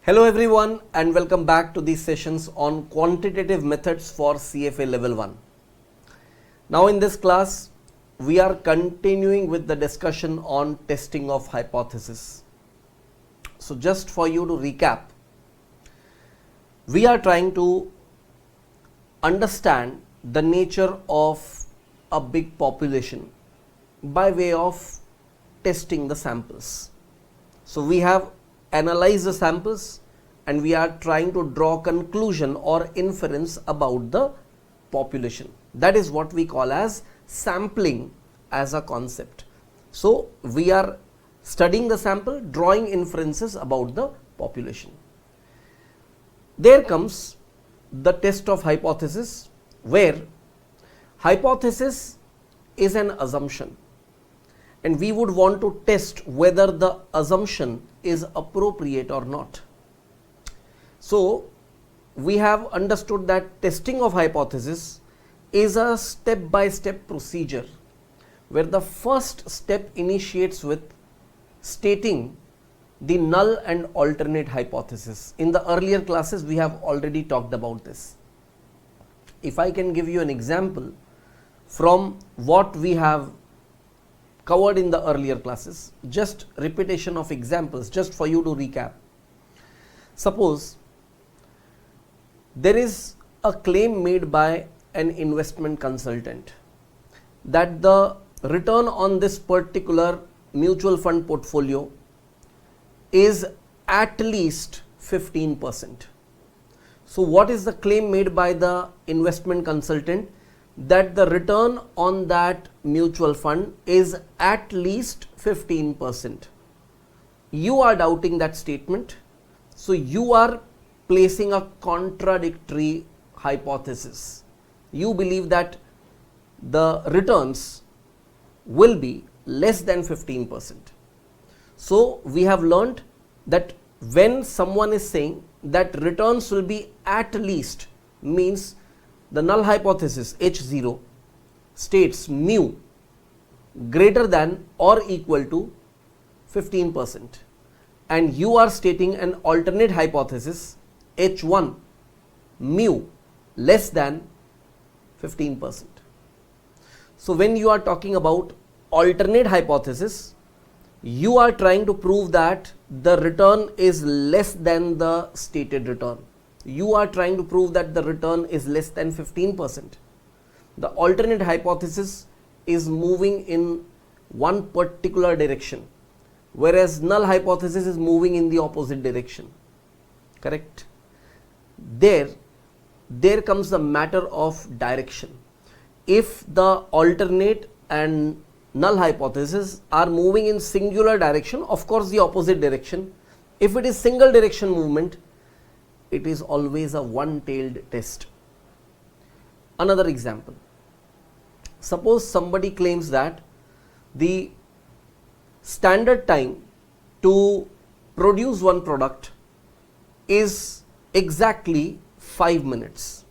Hello everyone and welcome back to these sessions on quantitative methods for CFA Level 1. Now in this class, we are continuing with the discussion on testing of hypothesis. So just for you to recap, we are trying to understand the nature of a big population by way of testing the samples. So we have analyzed the samples and we are trying to draw conclusion or inference about the population. That is what we call as sampling as a concept. So we are studying the sample, drawing inferences about the population. There comes the test of hypothesis, where hypothesis is an assumption and we would want to test whether the assumption is appropriate or not. So we have understood that testing of hypothesis is a step-by-step procedure where the first step initiates with stating the null and alternate hypothesis. In the earlier classes, we have already talked about this. If I can give you an example from what we have covered in the earlier classes, just repetition of examples, just for you to recap. Suppose there is a claim made by an investment consultant that the return on this particular mutual fund portfolio is at least 15%. So what is the claim made by the investment consultant? That the return on that mutual fund is at least 15%. You are doubting that statement, so you are placing a contradictory hypothesis. You believe that the returns will be less than 15%. So we have learned that when someone is saying that returns will be at least, means the null hypothesis H0 states mu greater than or equal to 15%, and you are stating an alternate hypothesis H1 mu less than 15%. So when you are talking about alternate hypothesis, you are trying to prove that the return is less than the stated return. You are trying to prove that the return is less than 15%. The alternate hypothesis is moving in one particular direction, whereas null hypothesis is moving in the opposite direction. Correct? There comes the matter of direction. If the alternate and null hypothesis are moving in singular direction, of course the opposite direction. If it is single direction movement, it is always a one-tailed test. Another example. Suppose somebody claims that the standard time to produce one product is exactly 5 minutes.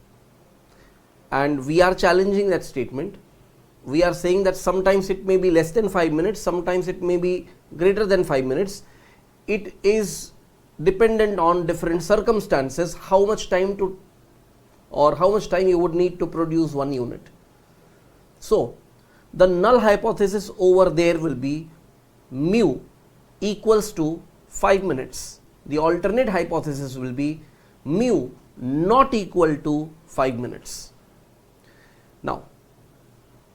And we are challenging that statement. We are saying that sometimes it may be less than 5 minutes, sometimes it may be greater than 5 minutes. It is dependent on different circumstances, how much time you would need to produce one unit. So the null hypothesis over there will be mu equals to 5 minutes. The alternate hypothesis will be mu not equal to 5 minutes. Now,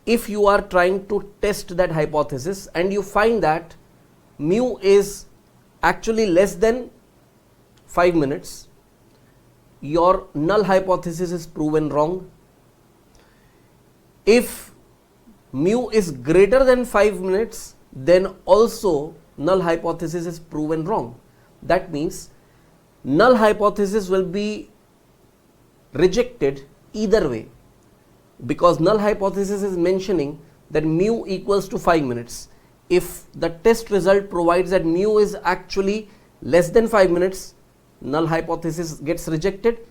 if you are trying to test that hypothesis and you find that mu is actually less than 5 minutes, your null hypothesis is proven wrong. If mu is greater than 5 minutes, then also null hypothesis is proven wrong. That means null hypothesis will be rejected either way, because null hypothesis is mentioning that mu equals to 5 minutes. If the test result provides that mu is actually less than 5 minutes, null hypothesis gets rejected.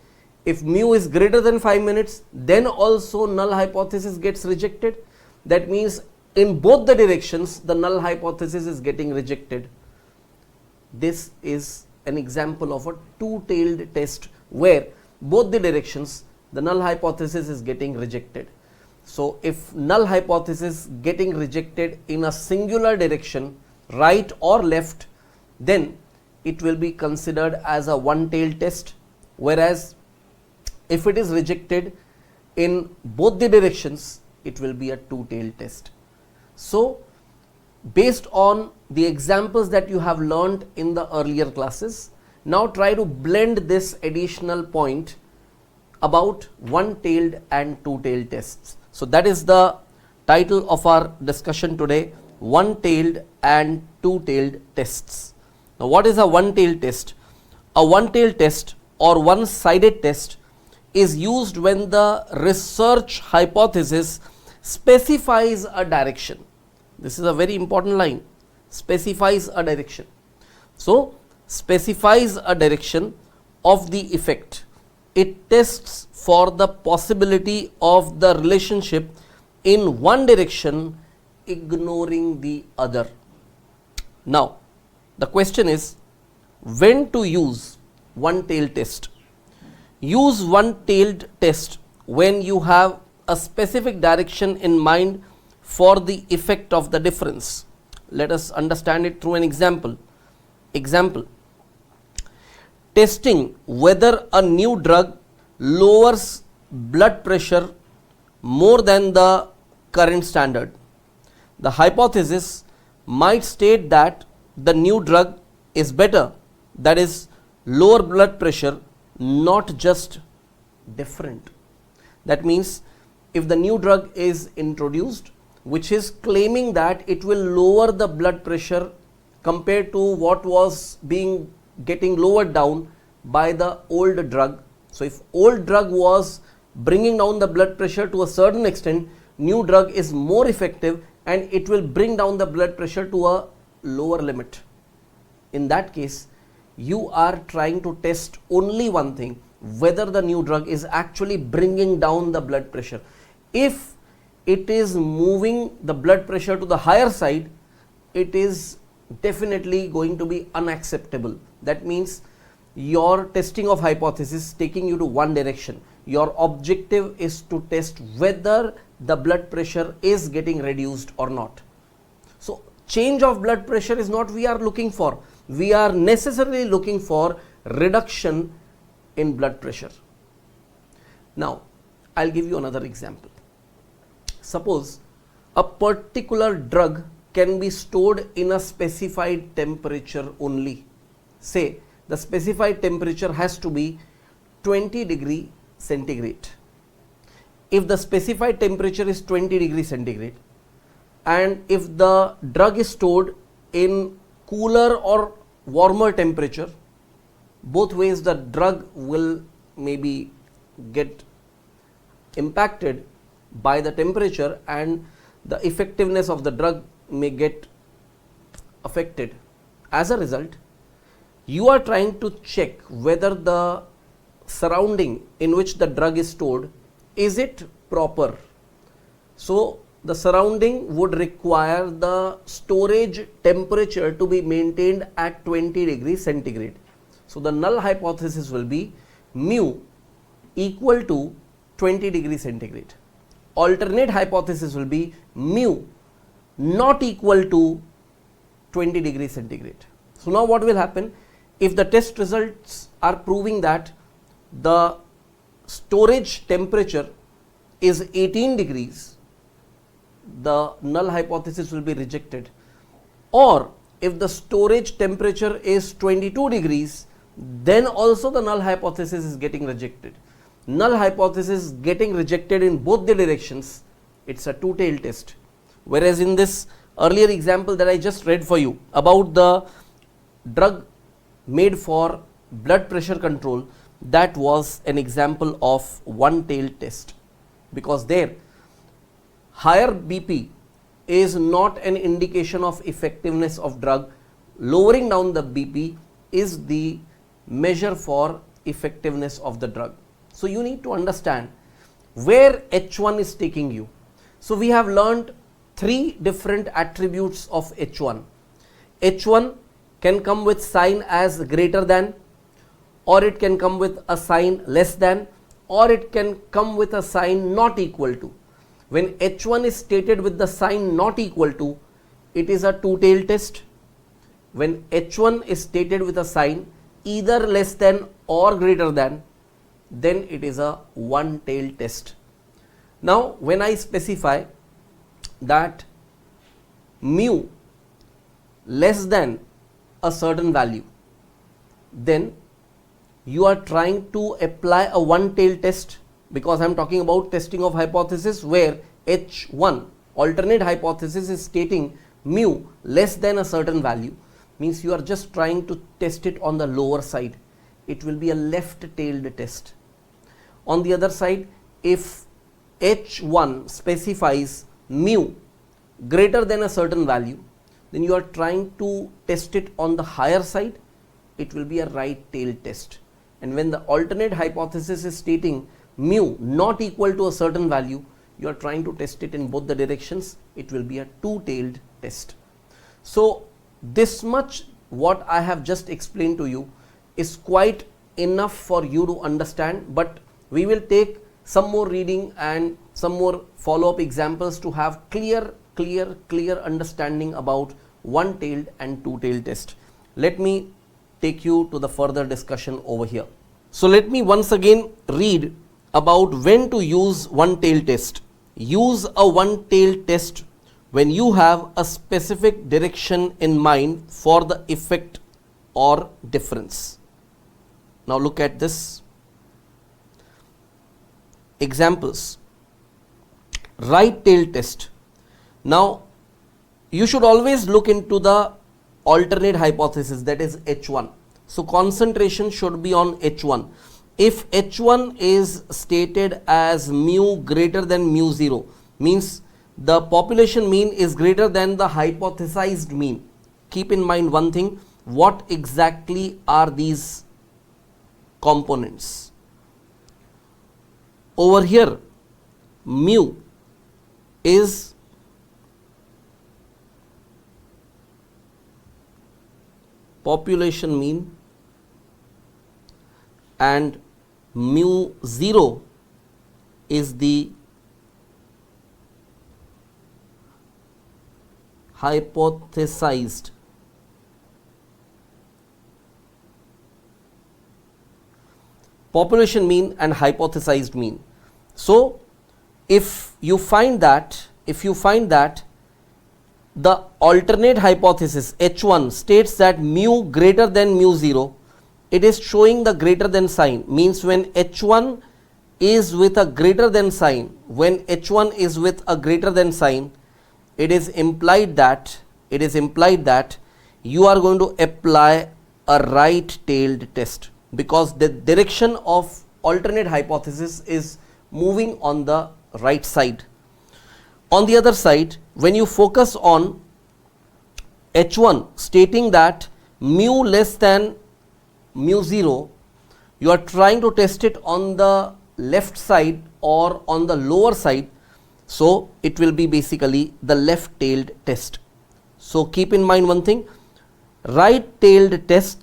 If mu is greater than 5 minutes, then also null hypothesis gets rejected. That means in both the directions, the null hypothesis is getting rejected. This is an example of a two-tailed test where both the directions, the null hypothesis is getting rejected. So if null hypothesis getting rejected in a singular direction, right or left, then it will be considered as a one-tailed test, whereas if it is rejected in both the directions, it will be a two-tailed test. So based on the examples that you have learned in the earlier classes, now try to blend this additional point about one-tailed and two-tailed tests. So that is the title of our discussion today, one-tailed and two-tailed tests. Now what is a one-tailed test? A one-tailed test or one-sided test is used when the research hypothesis specifies a direction. This is a very important line, specifies a direction. So specifies a direction of the effect. It tests for the possibility of the relationship in one direction ignoring the other. Now the question is, when to use one-tailed test? Use one-tailed test when you have a specific direction in mind for the effect of the difference. Let us understand it through an example. Testing whether a new drug lowers blood pressure more than the current standard. The hypothesis might state that the new drug is better, that is lower blood pressure, not just different. That means if the new drug is introduced which is claiming that it will lower the blood pressure compared to what was getting lowered down by the old drug. So if old drug was bringing down the blood pressure to a certain extent, new drug is more effective and it will bring down the blood pressure to a lower limit. In that case, you are trying to test only one thing, whether the new drug is actually bringing down the blood pressure. If it is moving the blood pressure to the higher side, it is definitely going to be unacceptable. That means your testing of hypothesis taking you to one direction. Your objective is to test whether the blood pressure is getting reduced or not. So change of blood pressure is not we are looking for. We are necessarily looking for reduction in blood pressure. Now I'll give you another example. Suppose a particular drug can be stored in a specified temperature only. Say the specified temperature has to be 20 degree centigrade. If the specified temperature is 20 degree centigrade and if the drug is stored in cooler or warmer temperature, both ways the drug will maybe get impacted by the temperature and the effectiveness of the drug may get affected. As a result, you are trying to check whether the surrounding in which the drug is stored, is it proper? So the surrounding would require the storage temperature to be maintained at 20 degrees centigrade. So the null hypothesis will be mu equal to 20 degrees centigrade. Alternate hypothesis will be mu not equal to 20 degrees centigrade. So now what will happen? If the test results are proving that the storage temperature is 18 degrees, the null hypothesis will be rejected. Or if the storage temperature is 22 degrees, then also the null hypothesis is getting rejected. Null hypothesis getting rejected in both the directions, it's a two-tailed test. Whereas in this earlier example that I just read for you about the drug made for blood pressure control, that was an example of one-tailed test, because there higher BP is not an indication of effectiveness of drug. Lowering down the BP is the measure for effectiveness of the drug. So you need to understand where H1 is taking you. So we have learned three different attributes of H1. H1 can come with sign as greater than, or it can come with a sign less than, or it can come with a sign not equal to. When H1 is stated with the sign not equal to, it is a two-tailed test. When H1 is stated with a sign either less than or greater than, then it is a one-tailed test. Now, when I specify that mu less than a certain value, then you are trying to apply a one-tailed test, because I am talking about testing of hypothesis where H1 alternate hypothesis is stating mu less than a certain value, means you are just trying to test it on the lower side. It will be a left-tailed test. On the other side, if H1 specifies mu greater than a certain value, then you are trying to test it on the higher side. It will be a right-tailed test. And when the alternate hypothesis is stating mu not equal to a certain value, you are trying to test it in both the directions. It will be a two-tailed test. So this much what I have just explained to you is quite enough for you to understand, but we will take some more reading and some more follow-up examples to have clear understanding about one-tailed and two-tailed test. Let me take you to the further discussion over here. So let me once again read about when to use one-tailed test. Use a one-tailed test when you have a specific direction in mind for the effect or difference. Now look at this. Examples. Right-tailed test. Now you should always look into the alternate hypothesis, that is H1. So concentration should be on H1. If H1 is stated as mu greater than mu 0, means the population mean is greater than the hypothesized mean. Keep in mind one thing, what exactly are these components? Over here, mu is population mean and mu 0 is the hypothesized population mean and hypothesized mean. So if you find that the alternate hypothesis H1 states that mu greater than mu 0, it is showing the greater than sign, means when H1 is with a greater than sign, it is implied that you are going to apply a right-tailed test, because the direction of alternate hypothesis is moving on the right side. On the other side, when you focus on H1 stating that mu less than mu 0, you are trying to test it on the left side or on the lower side, so it will be basically the left-tailed test. So keep in mind one thing, right-tailed test,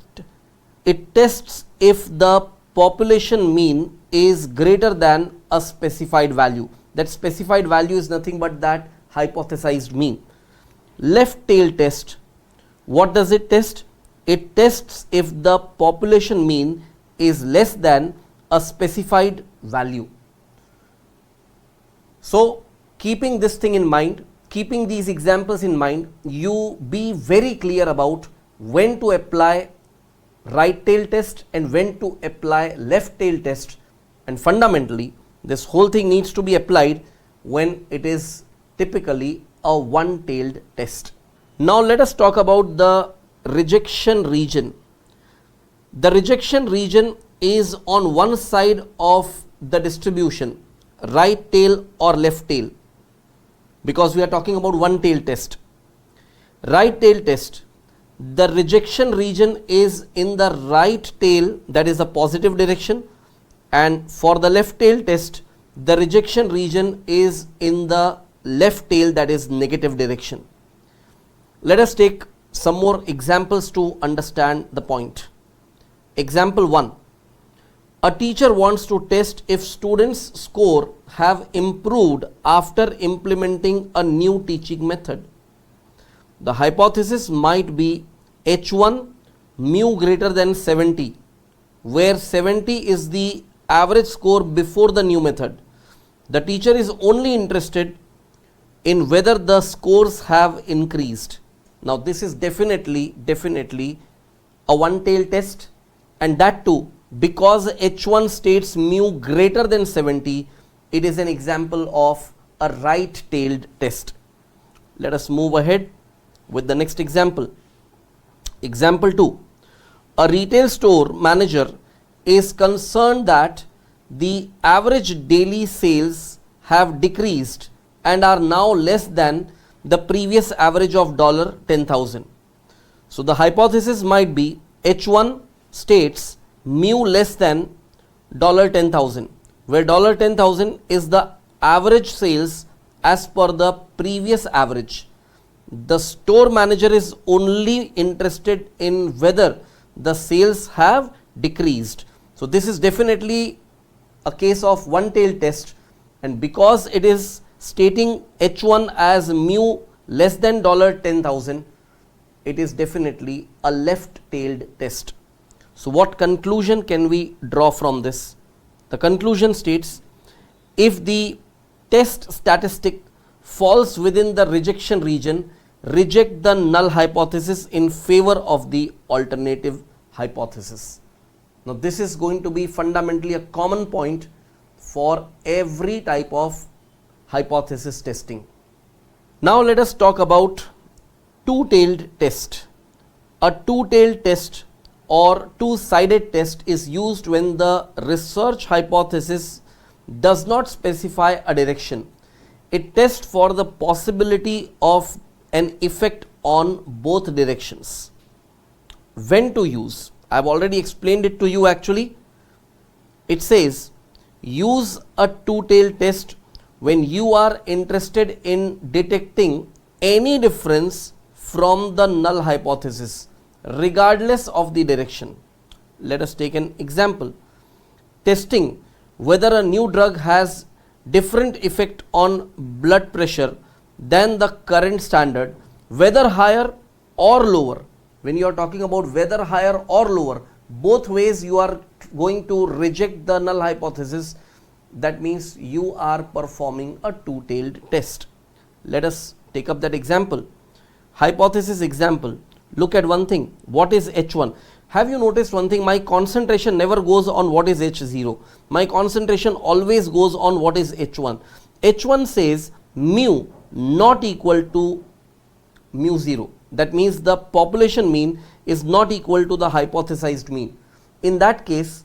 it tests if the population mean is greater than a specified value. That specified value is nothing but that hypothesized mean. Left-tailed test, what does it test? It tests if the population mean is less than a specified value. So keeping this thing in mind, keeping these examples in mind, you be very clear about when to apply right-tailed test and when to apply left-tailed test, and fundamentally this whole thing needs to be applied when it is typically a one-tailed test. Now let us talk about the rejection region. The rejection region is on one side of the distribution, right tail or left tail, because we are talking about one tail test. Right tail test, the rejection region is in the right tail, that is the positive direction, and for the left tail test, the rejection region is in the left tail, that is negative direction. Let us take some more examples to understand the point. Example 1. A teacher wants to test if students' score have improved after implementing a new teaching method. The hypothesis might be H1 mu greater than 70, where 70 is the average score before the new method. The teacher is only interested in whether the scores have increased. Now this is definitely a one-tailed test, and that too because H1 states mu greater than 70, it is an example of a right-tailed test. Let us move ahead with the next example. Example 2. A retail store manager is concerned that the average daily sales have decreased and are now less than the previous average of $10,000. So the hypothesis might be H1 states mu less than $10,000, where $10,000 is the average sales as per the previous average. The store manager is only interested in whether the sales have decreased. So this is definitely a case of one-tailed test, and because it is stating H1 as mu less than $10,000, it is definitely a left-tailed test. So what conclusion can we draw from this? The conclusion states, if the test statistic falls within the rejection region, reject the null hypothesis in favor of the alternative hypothesis. Now this is going to be fundamentally a common point for every type of hypothesis testing. Now let us talk about two-tailed test. A two-tailed test or two-sided test is used when the research hypothesis does not specify a direction. It tests for the possibility of an effect on both directions. When to use? I have already explained it to you actually. It says use a two-tailed test when you are interested in detecting any difference from the null hypothesis regardless of the direction. Let us take an example. Testing whether a new drug has different effect on blood pressure than the current standard, whether higher or lower. When you are talking about whether higher or lower, both ways you are going to reject the null hypothesis. That means you are performing a two-tailed test. Let us take up that example. Hypothesis example. Look at one thing. What is H1? Have you noticed one thing? My concentration never goes on what is H0. My concentration always goes on what is H1. H1 says mu not equal to mu 0. That means the population mean is not equal to the hypothesized mean. In that case,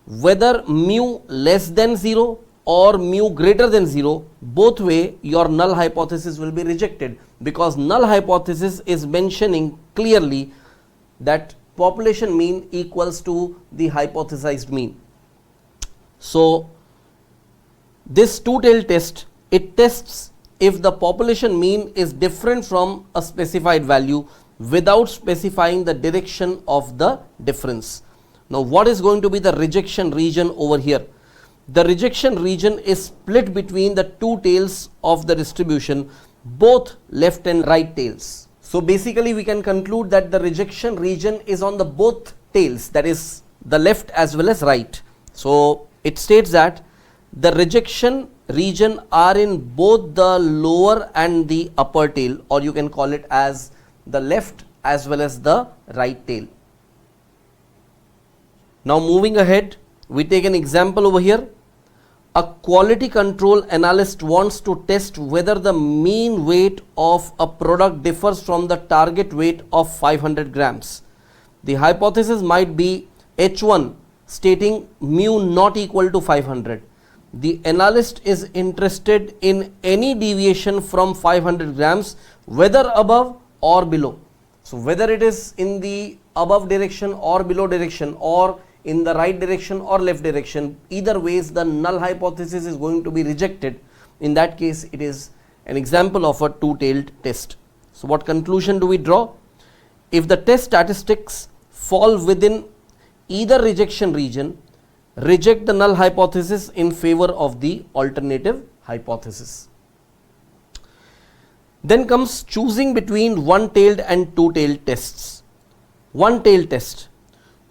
whether mu less than 0 or mu greater than 0, both way your null hypothesis will be rejected, because null hypothesis is mentioning clearly that population mean equals to the hypothesized mean. So this two-tailed test, it tests if the population mean is different from a specified value without specifying the direction of the difference. Now what is going to be the rejection region over here? The rejection region is split between the two tails of the distribution, both left and right tails. So basically we can conclude that the rejection region is on the both tails, that is the left as well as right. So it states that the rejection region are in both the lower and the upper tail, or you can call it as the left as well as the right tail. Now moving ahead, we take an example over here. A quality control analyst wants to test whether the mean weight of a product differs from the target weight of 500 grams. The hypothesis might be H1 stating mu not equal to 500. The analyst is interested in any deviation from 500 grams, whether above or below. So whether it is in the above direction or below direction, or in the right direction or left direction, either ways the null hypothesis is going to be rejected. In that case, it is an example of a two-tailed test. So what conclusion do we draw? if the test statistics fall within either rejection region, reject the null hypothesis in favor of the alternative hypothesis. Then comes choosing between one-tailed and two-tailed tests. One-tailed test.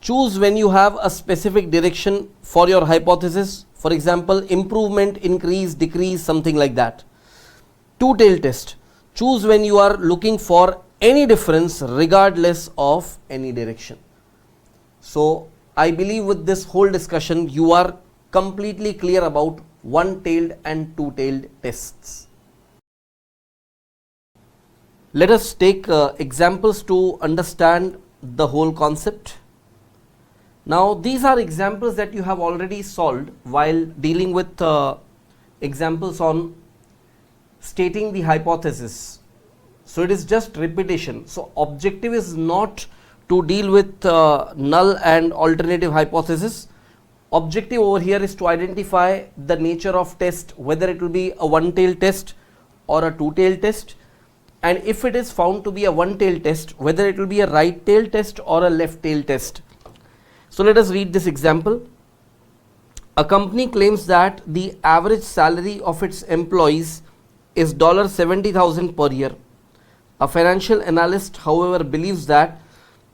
Choose when you have a specific direction for your hypothesis. For example, improvement, increase, decrease, something like that. Two-tailed test. Choose when you are looking for any difference regardless of any direction. So, I believe with this whole discussion, you are completely clear about one-tailed and two-tailed tests. Let us take examples to understand the whole concept. Now, these are examples that you have already solved while dealing with examples on stating the hypothesis. So, it is just repetition. So, objective is not to deal with null and alternative hypothesis. Objective over here is to identify the nature of test, whether it will be a one-tailed test or a two-tailed test. And if it is found to be a one-tailed test, whether it will be a right-tailed test or a left-tailed test. So, let us read this example. A company claims that the average salary of its employees is $70,000 per year. A financial analyst, however, believes that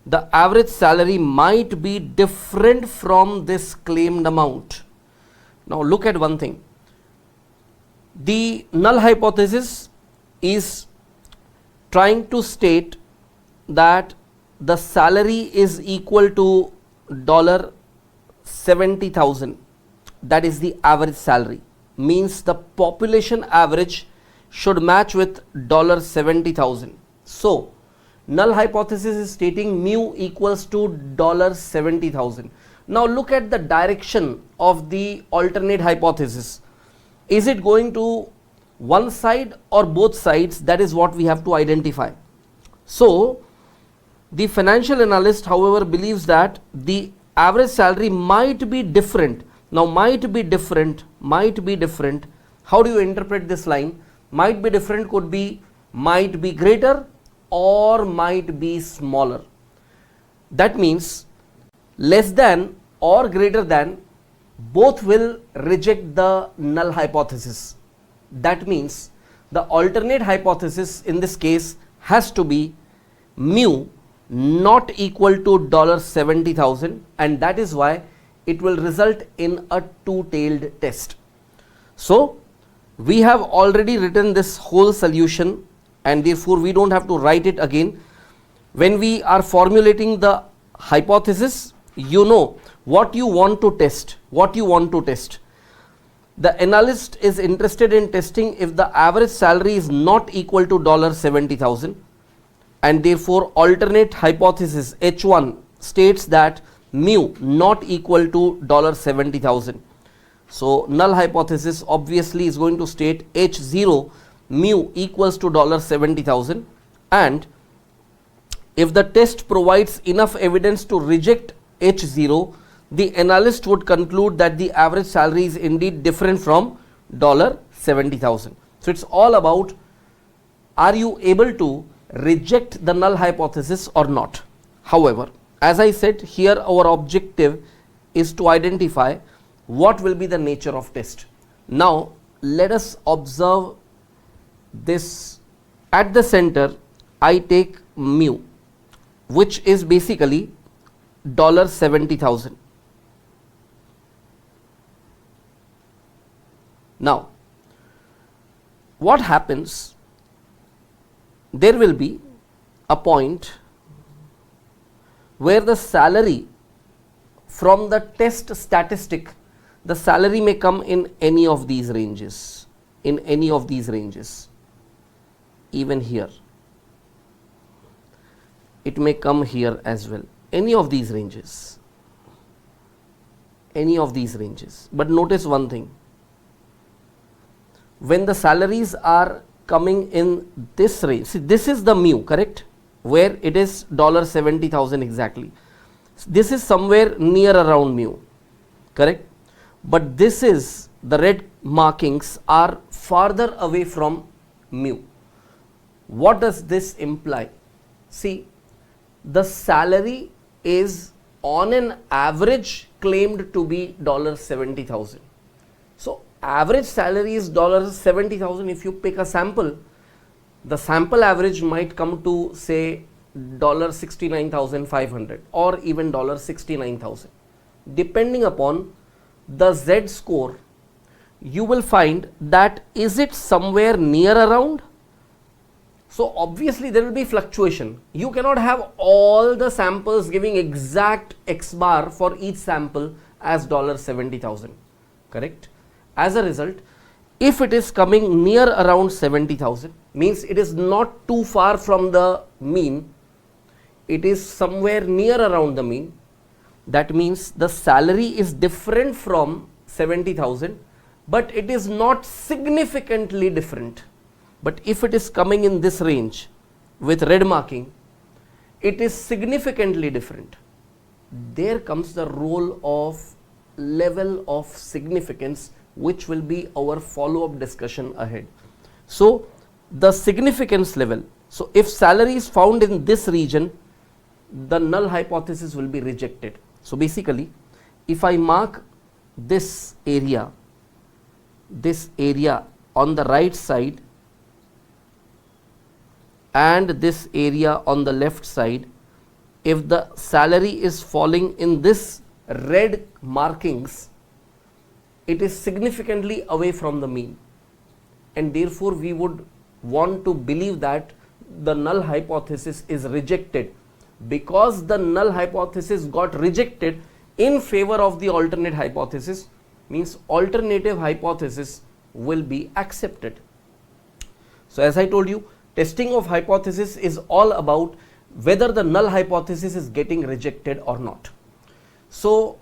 the average salary might be different from this claimed amount. Now, look at one thing. The null hypothesis is trying to state that the salary is equal to $70,000. That is the average salary. Means the population average should match with $70,000. So, null hypothesis is stating mu equals to $70,000. Now, look at the direction of the alternate hypothesis. Is it going to one side or both sides? That is what we have to identify. So, the financial analyst, however, believes that the average salary might be different. Now, might be different. How do you interpret this line? Might be different could be might be greater or might be smaller. That means less than or greater than, both will reject the null hypothesis. That means the alternate hypothesis in this case has to be mu not equal to $70,000, and that is why it will result in a two-tailed test. So, we have already written this whole solution and therefore we don't have to write it again. When we are formulating the hypothesis, you know what you want to test, The analyst is interested in testing if the average salary is not equal to $70,000, and therefore alternate hypothesis H1 states that mu not equal to $70,000. So, null hypothesis obviously is going to state H0 mu equals to $70,000, and if the test provides enough evidence to reject H0, the analyst would conclude that the average salary is indeed different from $70,000. So, it's all about, are you able to reject the null hypothesis or not? However, as I said, here our objective is to identify what will be the nature of test. Now, let us observe this. At the center, I take mu, which is basically $70,000. Now, what happens? There will be a point where the salary from the test statistic, the salary may come in any of these ranges, even here. It may come here as well, any of these ranges. But notice one thing. When the salaries are coming in this range, see, this is the mu, correct, where it is $70,000 exactly. This is somewhere near around mu, correct, but this is, the red markings are farther away from mu. What does this imply? See, the salary is on an average claimed to be $70,000. So average salary is $70,000. If you pick a sample, the sample average might come to say $69,500 or even $69,000. Depending upon the Z score, you will find that is it somewhere near around. So obviously there will be fluctuation. You cannot have all the samples giving exact X bar for each sample as $70,000, correct? As a result, if it is coming near around 70,000, means it is not too far from the mean, it is somewhere near around the mean, that means the salary is different from 70,000, but it is not significantly different. But if it is coming in this range with red marking, it is significantly different. There comes the role of level of significance, which will be our follow-up discussion ahead. So the significance level, so if salary is found in this region, the null hypothesis will be rejected. So basically, if I mark this area on the right side and this area on the left side, if the salary is falling in this red markings, it is significantly away from the mean, and therefore we would want to believe that the null hypothesis is rejected. Because the null hypothesis got rejected in favor of the alternate hypothesis, means alternative hypothesis will be accepted. So as I told you, testing of hypothesis is all about whether the null hypothesis is getting rejected or not. So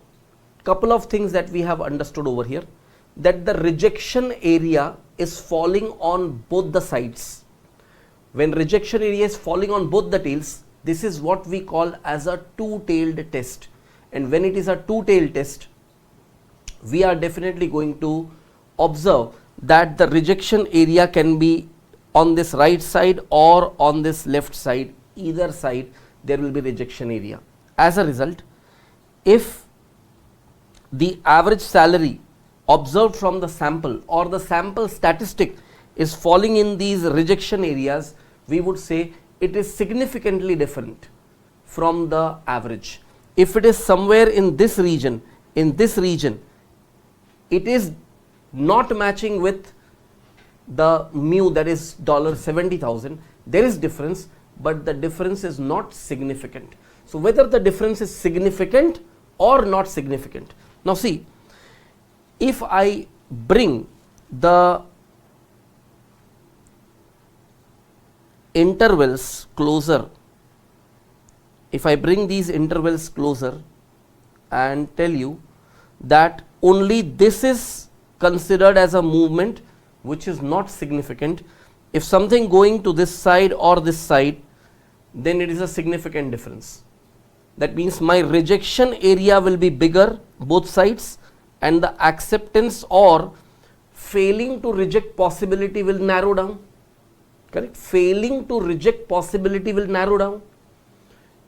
couple of things that we have understood over here, that the rejection area is falling on both the sides. When rejection area is falling on both the tails, this is what we call as a two-tailed test. And when it is a two-tailed test, we are definitely going to observe that the rejection area can be on this right side or on this left side. Either side there will be rejection area. As a result, if the average salary observed from the sample or the sample statistic is falling in these rejection areas, we would say it is significantly different from the average. If it is somewhere in this region, it is not matching with the mu, that is $70,000. There is difference, but the difference is not significant. So whether the difference is significant or not significant. Now see, if I bring the intervals closer, if I bring these intervals closer and tell you that only this is considered as a movement which is not significant, if something going to this side or this side, then it is a significant difference. That means my rejection area will be bigger both sides, and the acceptance or failing to reject possibility will narrow down. Correct? Failing to reject possibility will narrow down.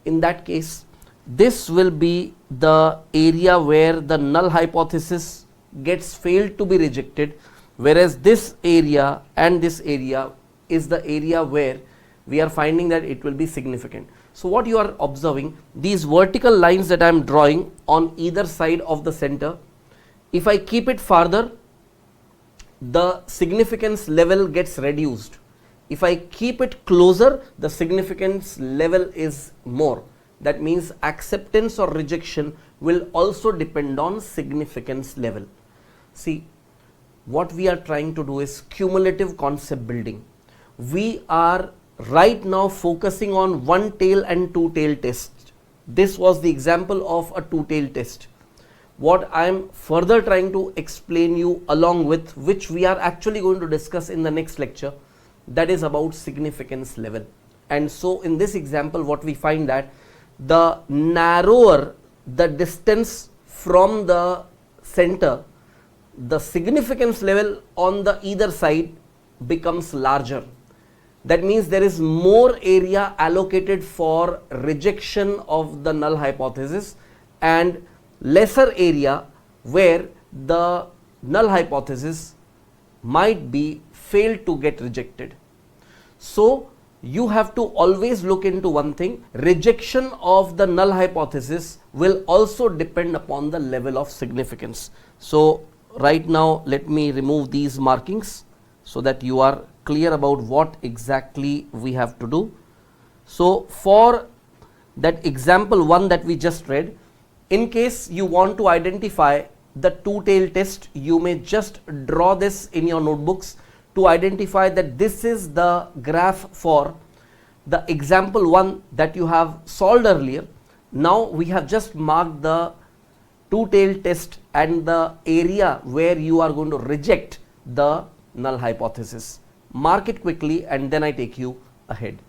In that case, this will be the area where the null hypothesis gets failed to be rejected, whereas this area and this area is the area where we are finding that it will be significant. So what you are observing, these vertical lines that I am drawing on either side of the center, if I keep it farther, the significance level gets reduced. If I keep it closer, the significance level is more. That means acceptance or rejection will also depend on significance level. See, what we are trying to do is cumulative concept building. We are right now focusing on one tail and two tail test. This was the example of a two tail test. What I am further trying to explain you along with, which we are actually going to discuss in the next lecture, that is about significance level. And so in this example, what we find that the narrower the distance from the center, the significance level on the either side becomes larger. that means there is more area allocated for rejection of the null hypothesis and lesser area where the null hypothesis might be failed to get rejected. So you have to always look into one thing: rejection of the null hypothesis will also depend upon the level of significance. So right now let me remove these markings so that you are clear about what exactly we have to do. So for that example 1 that we just read, in case you want to identify the two-tailed test, you may just draw this in your notebooks to identify that this is the graph for the example 1 that you have solved earlier. Now we have just marked the two-tailed test and the area where you are going to reject the null hypothesis. Mark it quickly and then I take you ahead.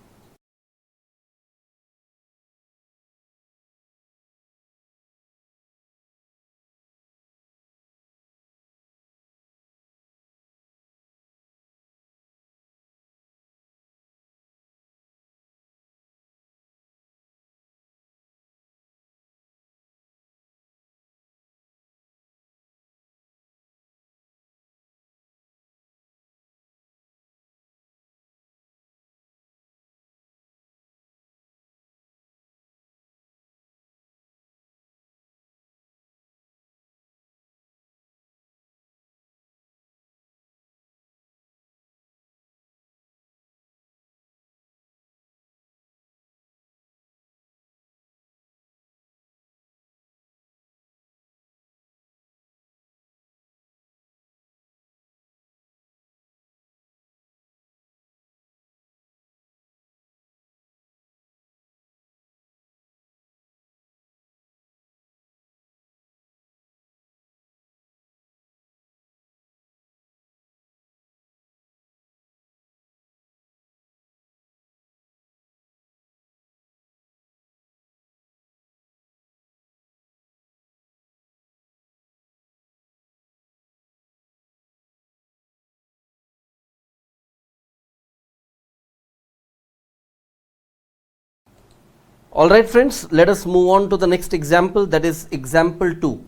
Alright friends, let us move on to the next example, that is example 2.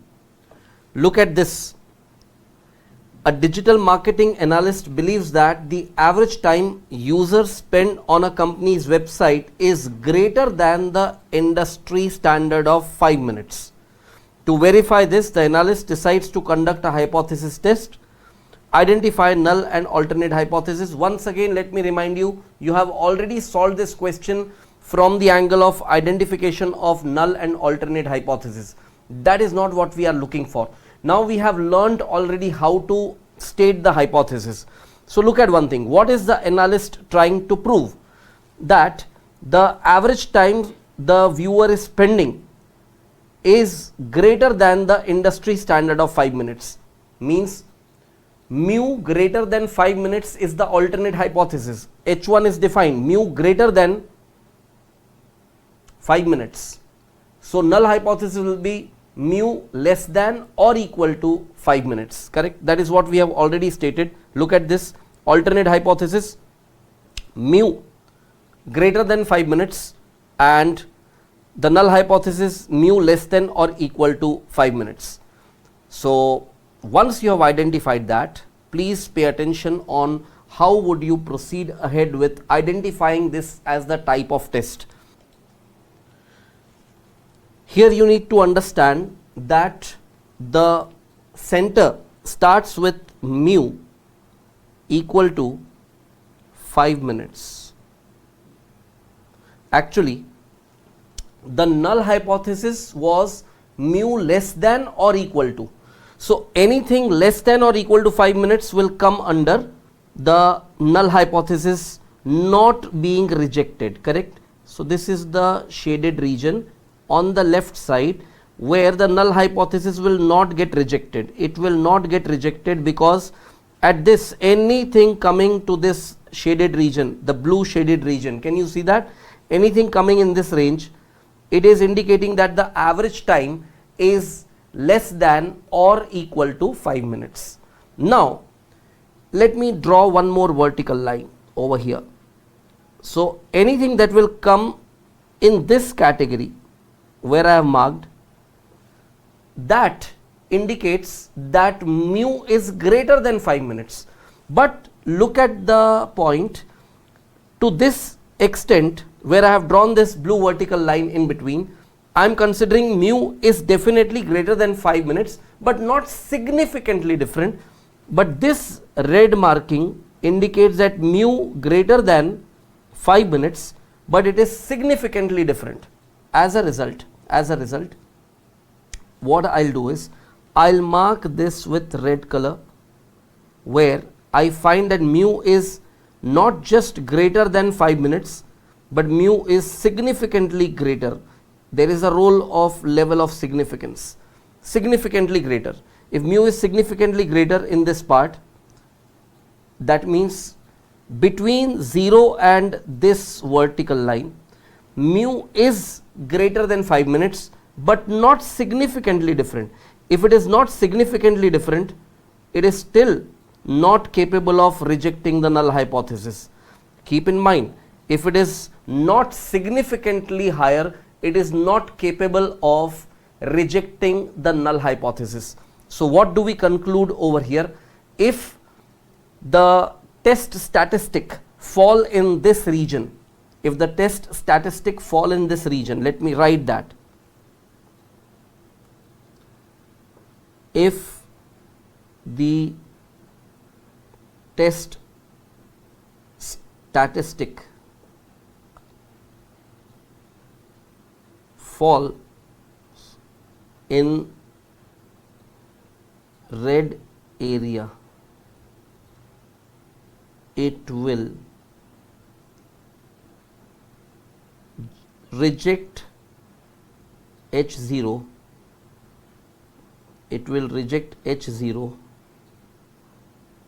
Look at this. A digital marketing analyst believes that the average time users spend on a company's website is greater than the industry standard of 5 minutes. To verify this, the analyst decides to conduct a hypothesis test, identify null and alternate hypothesis. Once again, let me remind you, you have already solved this question from the angle of identification of null and alternate hypothesis. That is not what we are looking for. Now we have learned already how to state the hypothesis. So look at one thing. What is the analyst trying to prove? That the average time the viewer is spending is greater than the industry standard of 5 minutes. Means mu greater than 5 minutes is the alternate hypothesis. H1 is defined, mu greater than 5 minutes. So null hypothesis will be mu less than or equal to 5 minutes, correct? That is what we have already stated. Look at this alternate hypothesis, mu greater than 5 minutes and the null hypothesis mu less than or equal to 5 minutes. So once you have identified that, please pay attention on how would you proceed ahead with identifying this as the type of test. Here you need to understand that the center starts with mu equal to 5 minutes. Actually, the null hypothesis was mu less than or equal to. So anything less than or equal to 5 minutes will come under the null hypothesis not being rejected, correct? So this is the shaded region on the left side where the null hypothesis will not get rejected. It will not get rejected because at this, anything coming to this shaded region, the blue shaded region, can you see that? Anything coming in this range, it is indicating that the average time is less than or equal to 5 minutes. Now let me draw one more vertical line over here. So anything that will come in this category where I have marked, that indicates that mu is greater than 5 minutes. But look at the point, to this extent where I have drawn this blue vertical line in between, I am considering mu is definitely greater than 5 minutes but not significantly different. But this red marking indicates that mu greater than 5 minutes but it is significantly different. As a result, what I'll do is I'll mark this with red color where I find that mu is not just greater than 5 minutes but mu is significantly greater. There is a role of level of significance, significantly greater. If mu is significantly greater in this part, that means between 0 and this vertical line, mu is greater than 5 minutes but not significantly different. If it is not significantly different, it is still not capable of rejecting the null hypothesis. Keep in mind, if it is not significantly higher, it is not capable of rejecting the null hypothesis. So what do we conclude over here? If the test statistic fall in this region, let me write that. If the test statistic fall in red area, it will reject H0,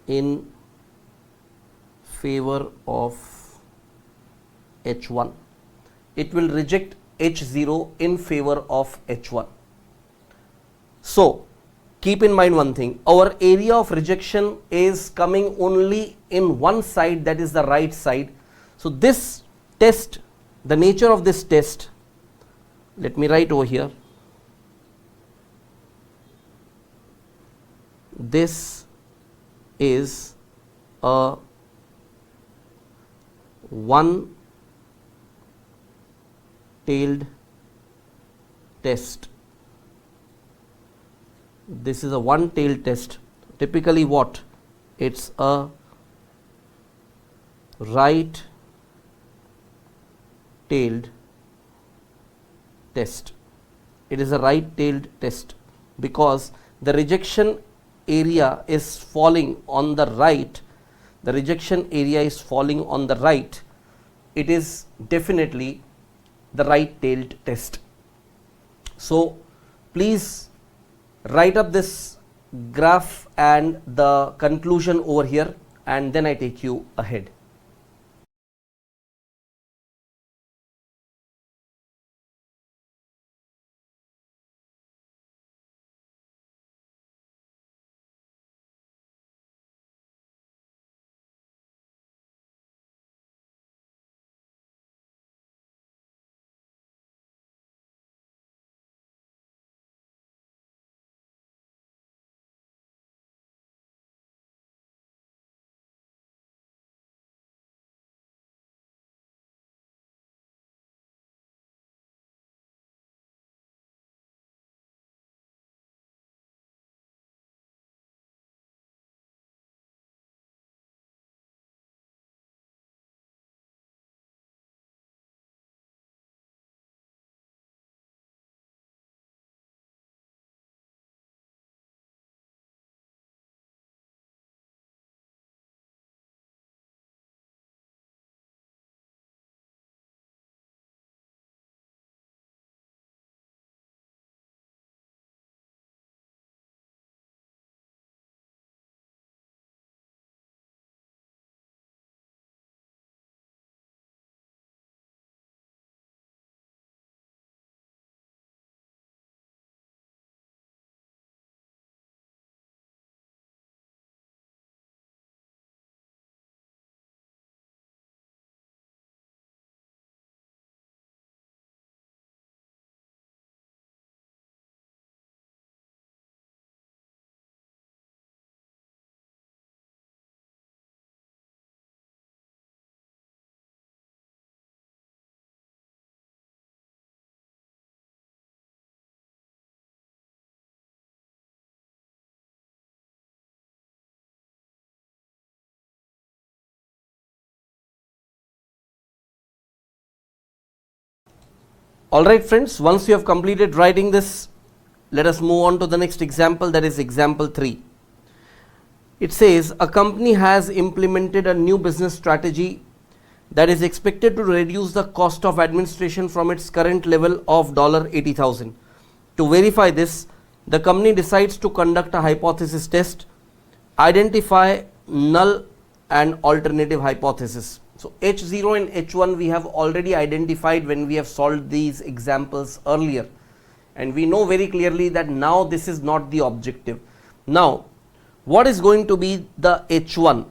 in favor of H1. It will reject H0 in favor of H1. So keep in mind one thing, our area of rejection is coming only in one side, that is the right side. So this test, the nature of this test, let me write over here. This is a one-tailed test. This is a one-tailed test. Typically what? It's a right-tailed test. It is a right-tailed test because the rejection area is falling on the right. The rejection area is falling on the right. It is definitely the right-tailed test. So please write up this graph and the conclusion over here, and then I take you ahead. Alright friends, once you have completed writing this, let us move on to the next example, that is example 3. It says a company has implemented a new business strategy that is expected to reduce the cost of administration from its current level of $80,000. To verify this, the company decides to conduct a hypothesis test, identify null and alternative hypothesis. So H0 and H1 we have already identified when we have solved these examples earlier, and we know very clearly that now this is not the objective. Now what is going to be the H1,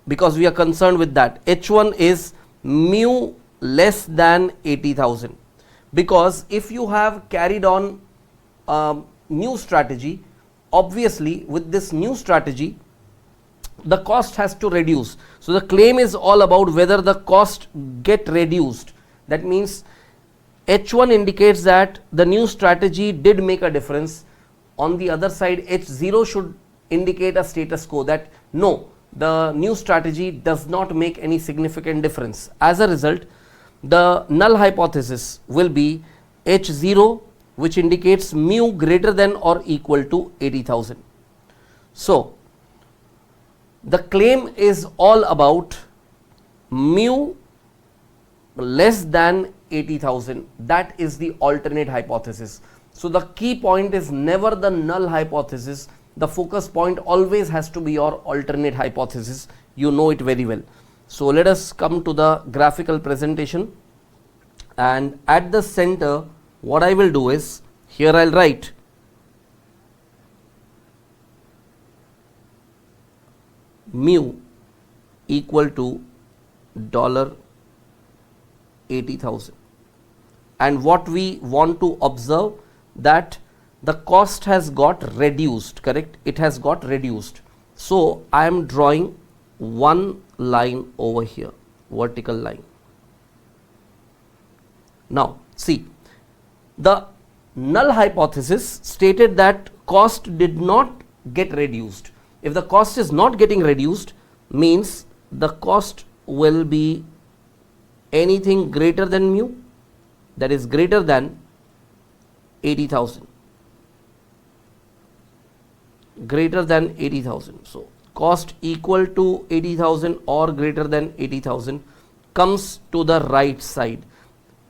because we are concerned with that? H1 is mu less than 80,000, because if you have carried on a new strategy, obviously with this new strategy the cost has to reduce. So the claim is all about whether the cost get reduced. That means H1 indicates that the new strategy did make a difference. On the other side, H0 should indicate a status quo, that no, the new strategy does not make any significant difference. As a result, the null hypothesis will be H0, which indicates mu greater than or equal to 80,000. So the claim is all about mu less than 80,000. That is the alternate hypothesis. So the key point is never the null hypothesis. The focus point always has to be your alternate hypothesis. You know it very well. So let us come to the graphical presentation, and at the center what I will do is, here I will write mu equal to $80,000, and what we want to observe, that the cost has got reduced, correct? It has got reduced. So I am drawing one line over here, vertical line. Now see, the null hypothesis stated that cost did not get reduced. If the cost is not getting reduced, means the cost will be anything greater than mu, that is greater than 80,000. Greater than 80,000. So cost equal to 80,000 or greater than 80,000 comes to the right side.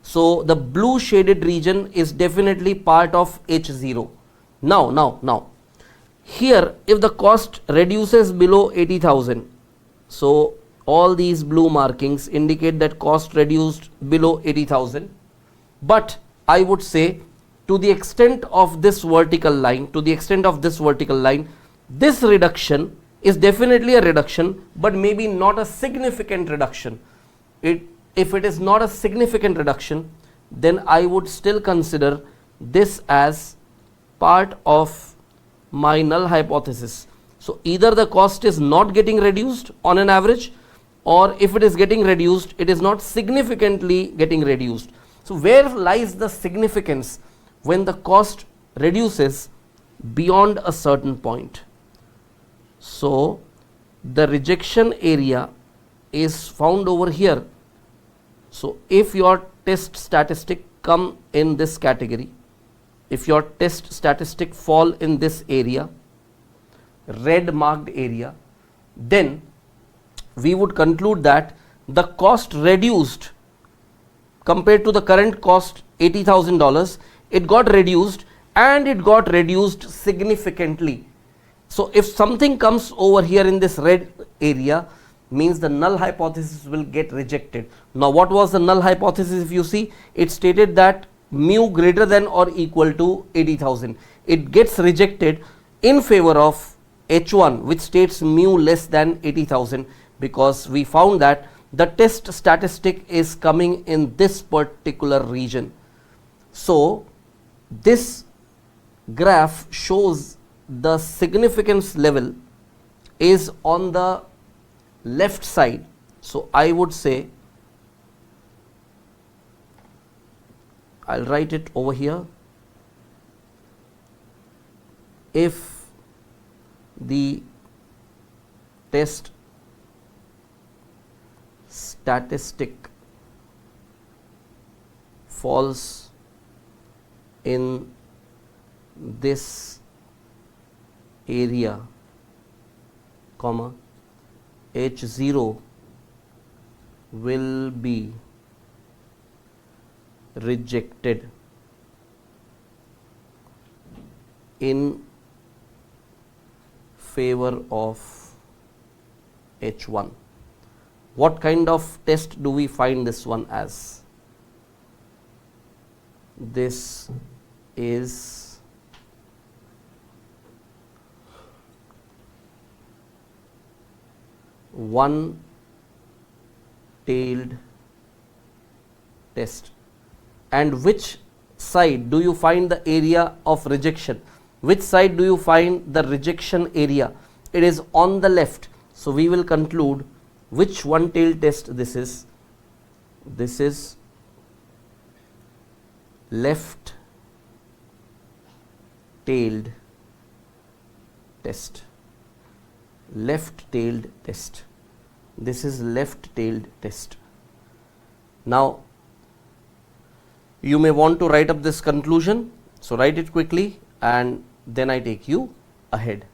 So the blue shaded region is definitely part of H0. Now here, if the cost reduces below 80,000, so all these blue markings indicate that cost reduced below 80,000. But I would say, to the extent of this vertical line, this reduction is definitely a reduction, but maybe not a significant reduction. If it is not a significant reduction, then I would still consider this as part of my null hypothesis. So either the cost is not getting reduced on an average, or if it is getting reduced, it is not significantly getting reduced. So where lies the significance when the cost reduces beyond a certain point? So the rejection area is found over here. So if your test statistic come in this category, if your test statistic fall in this area, red marked area, then we would conclude that the cost reduced compared to the current cost $80,000, it got reduced, and it got reduced significantly. So if something comes over here in this red area, means the null hypothesis will get rejected. Now what was the null hypothesis? If you see, it stated that mu greater than or equal to 80,000. It gets rejected in favor of H1, which states mu less than 80,000, because we found that the test statistic is coming in this particular region. So this graph shows the significance level is on the left side. So I would say, I'll write it over here. If the test statistic falls in this area, comma, H0 will be rejected in favor of H1. What kind of test do we find this one as? This is one-tailed test. And which side do you find the area of rejection? Which side do you find the rejection area? It is on the left. So we will conclude which one-tailed test this is. This is left-tailed test. Left-tailed test. This is left-tailed test. Now, you may want to write up this conclusion. So write it quickly and then I take you ahead.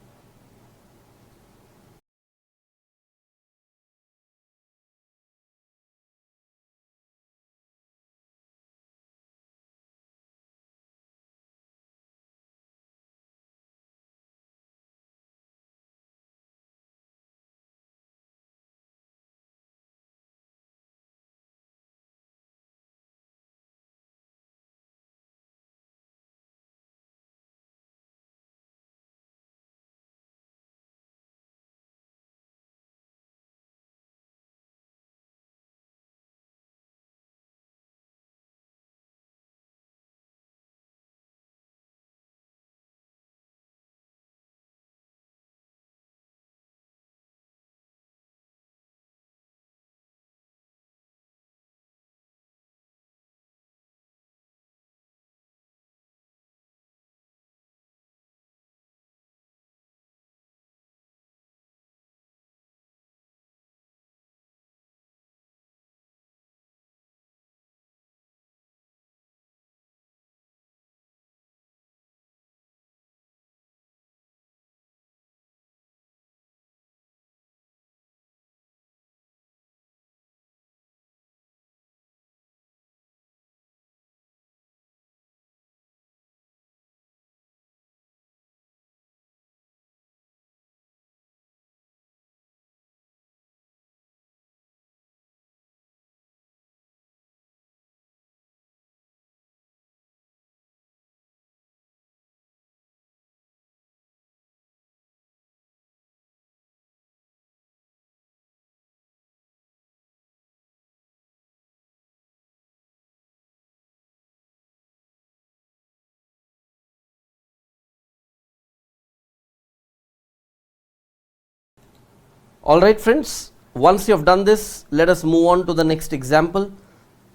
Alright friends, once you have done this, let us move on to the next example,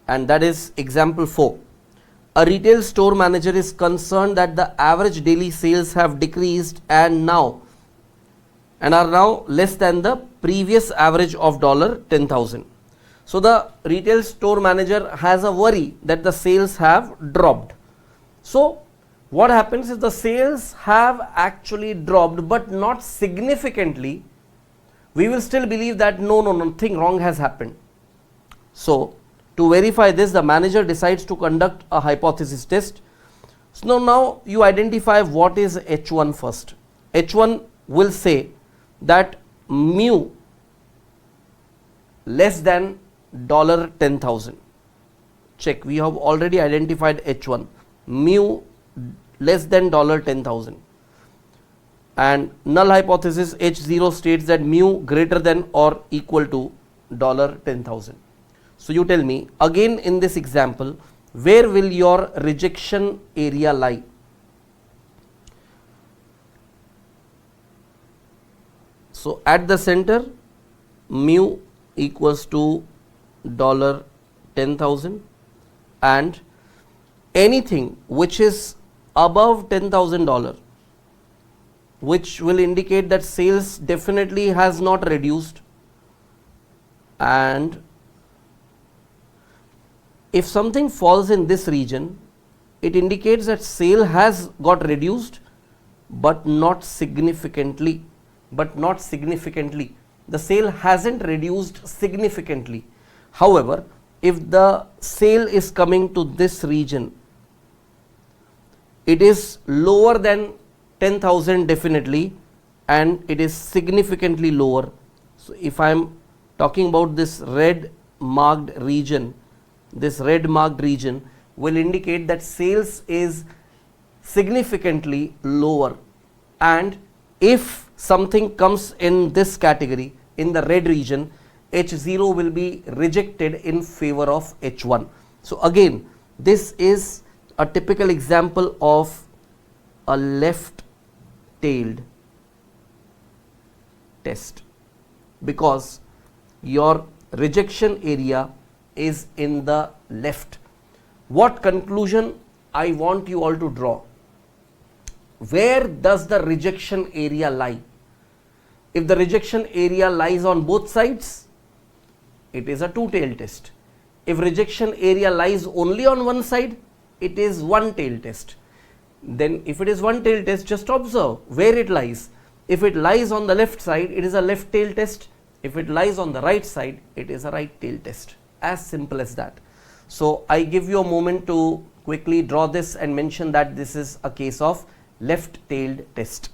and that is example 4. A retail store manager is concerned that the average daily sales have decreased and are now less than the previous average of $10,000. So the retail store manager has a worry that the sales have dropped. So what happens is the sales have actually dropped, but not significantly. We will still believe that nothing wrong has happened. So to verify this, the manager decides to conduct a hypothesis test. So now you identify what is H1 first. H1 will say that mu less than $10,000. Check, we have already identified H1, mu less than $10,000. And null hypothesis H0 states that mu greater than or equal to $10,000. So you tell me again in this example, where will your rejection area lie? So at the center, mu equals to $10,000, and anything which is above $10,000, which will indicate that sales definitely has not reduced, and if something falls in this region, it indicates that sale has got reduced, but not significantly. The sale hasn't reduced significantly. However, if the sale is coming to this region, it is lower than 10,000 definitely, and it is significantly lower. So if I am talking about this red marked region, will indicate that sales is significantly lower, and if something comes in this category in the red region, H0 will be rejected in favor of H1. So again, this is a typical example of a left-tailed test, because your rejection area is in the left. What conclusion I want you all to draw? Where does the rejection area lie? If the rejection area lies on both sides, it is a two-tailed test. If rejection area lies only on one side, it is one-tailed test. Then if it is one-tailed test, just observe where it lies. If it lies on the left side, it is a left-tailed test. If it lies on the right side, it is a right-tailed test. As simple as that. So I give you a moment to quickly draw this and mention that this is a case of left-tailed test.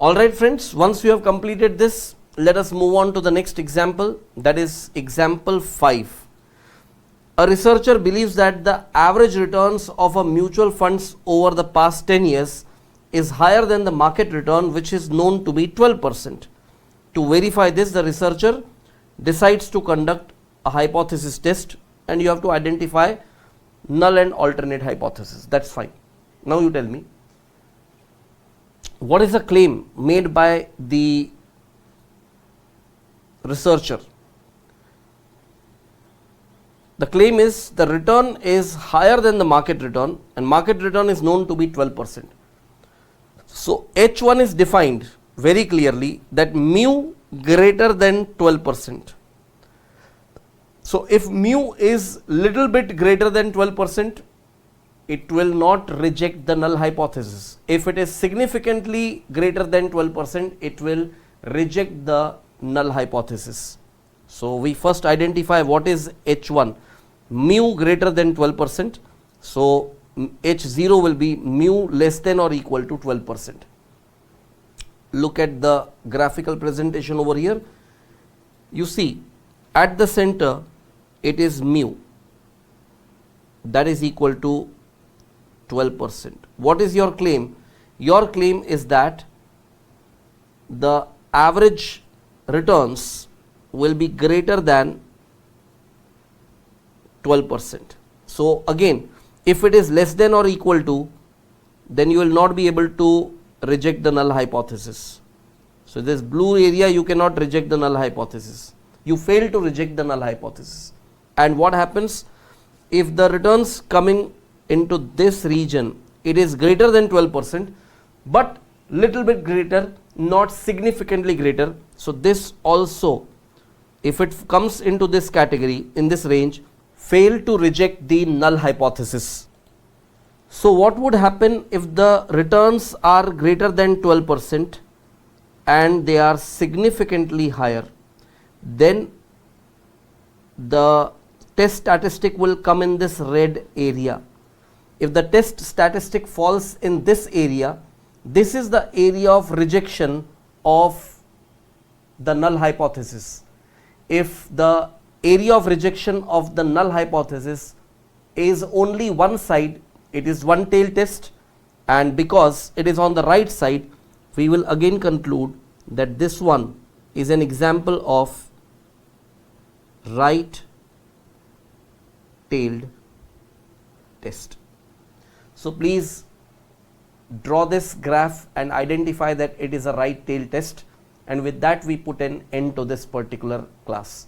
Alright friends, once you have completed this, let us move on to the next example, that is example 5. A researcher believes that the average returns of a mutual funds over the past 10 years is higher than the market return, which is known to be 12%. To verify this, the researcher decides to conduct a hypothesis test, and you have to identify null and alternate hypothesis. That's fine. Now you tell me, what is the claim made by the researcher? The claim is the return is higher than the market return, and market return is known to be 12%. So H1 is defined very clearly that mu greater than 12%. So if mu is little bit greater than 12%, it will not reject the null hypothesis. If it is significantly greater than 12%, it will reject the null hypothesis. So we first identify what is H1, mu greater than 12%. So H0 will be mu less than or equal to 12%. Look at the graphical presentation over here. You see at the center it is mu, that is equal to 12%. What is your claim? Your claim is that the average returns will be greater than 12%. So again, if it is less than or equal to, then you will not be able to reject the null hypothesis. So this blue area, you cannot reject the null hypothesis. You fail to reject the null hypothesis. And what happens if the returns coming into this region, it is greater than 12%, but little bit greater, not significantly greater. So this also, if it comes into this category, in this range, fail to reject the null hypothesis. So what would happen if the returns are greater than 12% and they are significantly higher? Then the test statistic will come in this red area. If the test statistic falls in this area, this is the area of rejection of the null hypothesis. If the area of rejection of the null hypothesis is only one side, it is one tail test, and because it is on the right side, we will again conclude that this one is an example of right tailed test. So please draw this graph and identify that it is a right tail test, and with that we put an end to this particular class.